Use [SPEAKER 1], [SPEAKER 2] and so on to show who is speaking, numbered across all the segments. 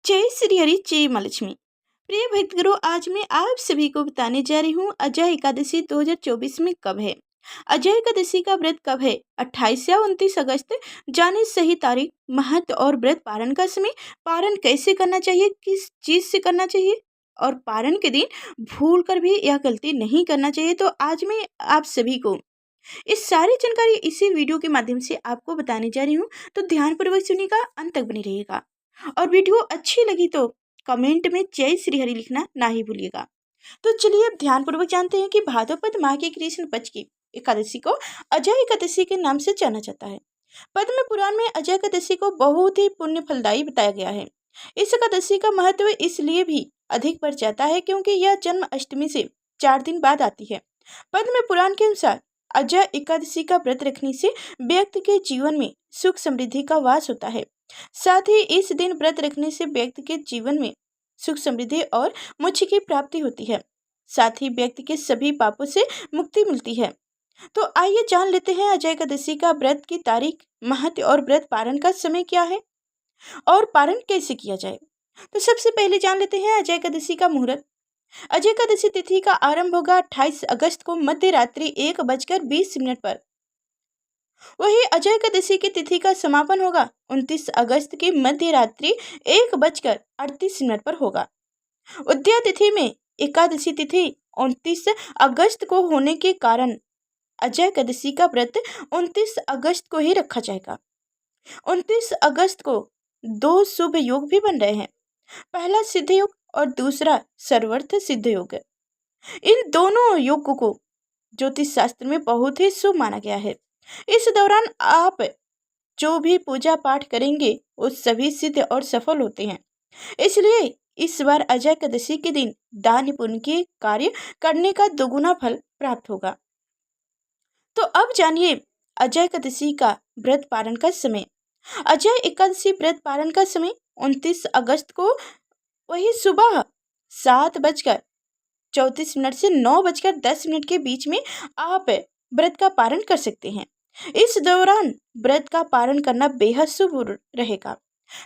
[SPEAKER 1] जय श्री हरि जय माँ लक्ष्मी। प्रिय भक्तगणों, आज मैं आप सभी को बताने जा रही हूँ अजय एकादशी 2024 में कब है। अजय एकादशी का व्रत कब है? 28 या 29 अगस्त। जाने सही तारीख, महत्व और व्रत पारण का समय, पारण कैसे करना चाहिए, किस चीज से करना चाहिए और पारण के दिन भूल कर भी यह गलती नहीं करना चाहिए। तो आज मैं आप सभी को इस सारी जानकारी इसी वीडियो के माध्यम से आपको बताने जा रही हूँ। तो ध्यानपूर्वक सुनिएगा, अंत तक बनी रहिएगा और वीडियो अच्छी लगी तो कमेंट में जय श्री हरि लिखना ना ही भूलिएगा। तो चलिए अब ध्यानपूर्वक जानते हैं कि भाद्रपद माह के कृष्ण पक्ष की एकादशी को अजय एकादशी के नाम से जाना जाता है। पद्म पुराण में अजय एकादशी को बहुत ही पुण्य फलदायी बताया गया है। इस एकादशी का महत्व इसलिए भी अधिक बढ़ जाता है क्योंकि यह जन्म अष्टमी से 4 दिन बाद आती है। पद्म पुराण के अनुसार अजय एकादशी का व्रत रखने से व्यक्ति के जीवन में सुख समृद्धि का वास होता है। साथ ही इस दिन व्रत रखने से व्यक्ति के जीवन में सुख समृद्धि और मोक्ष की प्राप्ति होती है। साथ ही व्यक्ति के सभी पापों से मुक्ति मिलती है। तो आइए जान लेते हैं अजय एकादशी का व्रत की तारीख, महत्व और व्रत पारण का समय क्या है और पारण कैसे किया जाए। तो सबसे पहले जान लेते हैं अजय एकादशी का मुहूर्त। अजय एकादशी तिथि का आरंभ होगा 28 अगस्त को मध्य रात्रि 1:20 पर। वही अजय एकादशी की तिथि का समापन होगा 29 अगस्त की मध्य रात्रि 1:38 पर होगा। उदया तिथि में एकादशी तिथि 29 अगस्त को होने के कारण अजय एकादशी का व्रत 29 अगस्त को ही रखा जाएगा। 29 अगस्त को 2 शुभ योग भी बन रहे हैं। पहला सिद्ध योग और दूसरा सर्वार्थ सिद्ध योग। इन दोनों योगों को ज्योतिष शास्त्र में बहुत ही शुभ माना गया है। इस दौरान आप जो भी पूजा पाठ करेंगे वो सभी सिद्ध और सफल होते हैं। इसलिए इस बार अजय एकादशी के दिन दान पुण्य के कार्य करने का दोगुना फल प्राप्त होगा। तो अब जानिए अजय एकादशी का व्रत पारण का समय। अजय एकादशी व्रत पारण का समय 29 अगस्त को वही सुबह 7:34 से 9:10 के बीच में आप व्रत का पारण कर सकते हैं। इस दौरान व्रत का पारण करना बेहद शुभ रहेगा।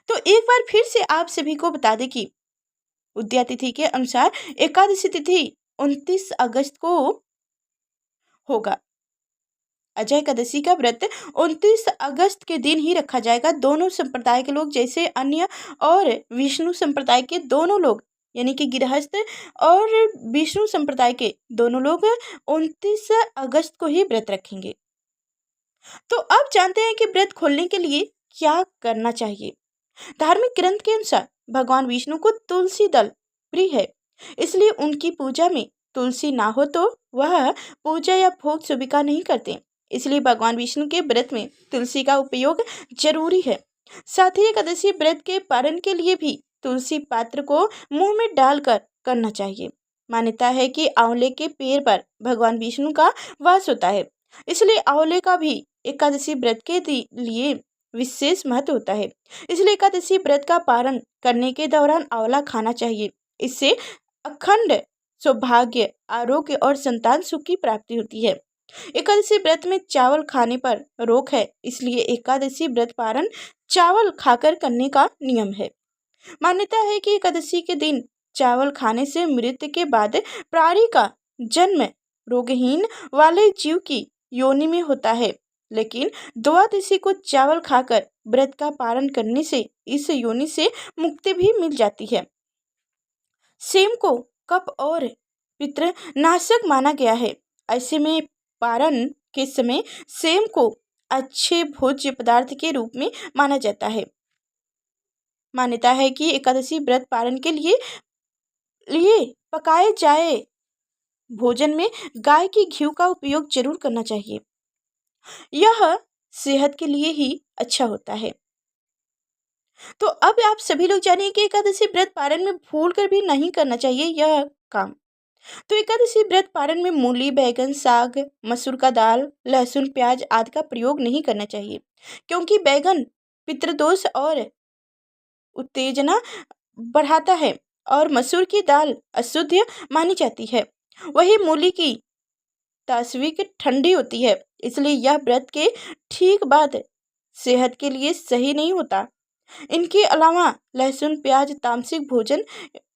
[SPEAKER 1] तो एक बार फिर से आप सभी को बता दें कि उदया तिथि के अनुसार एकादशी तिथि 29 अगस्त को होगा। अजय एकादशी का व्रत 29 अगस्त के दिन ही रखा जाएगा। दोनों संप्रदाय के लोग, जैसे अन्य और विष्णु संप्रदाय के दोनों लोग यानी कि गृहस्थ और विष्णु संप्रदाय के दोनों लोग 29 अगस्त को ही व्रत रखेंगे। तो अब जानते हैं कि व्रत खोलने के लिए क्या करना चाहिए। धार्मिक ग्रंथ के अनुसार भगवान विष्णु को तुलसी दल प्रिय है, इसलिए उनकी पूजा में तुलसी ना हो तो वह पूजा या भोग स्वीकार नहीं करते। इसलिए भगवान विष्णु के व्रत में तुलसी का उपयोग जरूरी है। साथ ही एकादशी व्रत के पारण के लिए भी तुलसी पात्र को मुंह में डालकर करना चाहिए। मान्यता है कि आंवले के पेड़ पर भगवान विष्णु का वास होता है, इसलिए आंवले का भी एकादशी व्रत के लिए विशेष महत्व होता है। इसलिए एकादशी व्रत का पारण करने के दौरान आंवला खाना चाहिए। इससे अखंड सौभाग्य, आरोग्य और संतान सुख की प्राप्ति होती है। एकादशी व्रत में चावल खाने पर रोक है, इसलिए एकादशी व्रत पारण चावल खाकर करने का नियम है। मान्यता है कि एकादशी के दिन चावल खाने से मृत्यु के बाद प्राणी का जन्म रोगहीन वाले जीव की योनि में होता है, लेकिन द्वादशी को चावल खाकर व्रत का पारण करने से इस योनि से मुक्ति भी मिल जाती है। सेम को कफ और पितृनाशक माना गया है। ऐसे में पारण के समय सेम को अच्छे भोज्य पदार्थ के रूप में माना जाता है। मान्यता है कि एकादशी व्रत पारण के लिए पकाए जाए भोजन में गाय की घी का उपयोग जरूर करना चाहिए। यह सेहत के लिए ही अच्छा होता है। तो अब आप सभी लोग जानिए कि एकादशी व्रत पारण में भूल कर भी नहीं करना चाहिए यह काम। तो एकादशी व्रत पारण में मूली, बैगन, साग, मसूर का दाल, लहसुन, प्याज आदि का प्रयोग नहीं करना चाहिए, क्योंकि बैगन पितृदोष और उत्तेजना बढ़ाता है और मसूर की दाल अशुद्ध मानी जाती है। वही मूली की तात्विक ठंडी होती है, इसलिए यह व्रत के ठीक बाद सेहत के लिए सही नहीं होता। इनके अलावा लहसुन प्याज तामसिक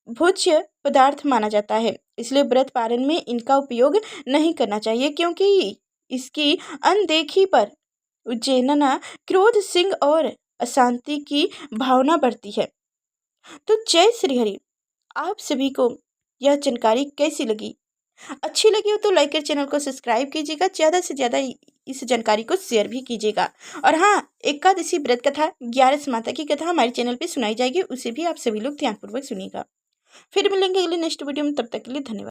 [SPEAKER 1] भोज्य पदार्थ माना जाता है, इसलिए व्रत पारण में इनका उपयोग नहीं करना चाहिए, क्योंकि इसकी अनदेखी पर उज्जैनना क्रोध सिंह और अशांति की भावना बढ़ती है। तो जय श्री हरि। आप सभी को यह जानकारी कैसी लगी? अच्छी लगी हो तो लाइक कर चैनल को सब्सक्राइब कीजिएगा, ज़्यादा से ज़्यादा इस जानकारी को शेयर भी कीजिएगा। और हाँ, एकादशी व्रत कथा 11 माता की कथा हमारे चैनल पे सुनाई जाएगी, उसे भी आप सभी लोग ध्यानपूर्वक सुनिएगा। फिर मिलेंगे अगले नेक्स्ट वीडियो में, तब तक के लिए धन्यवाद।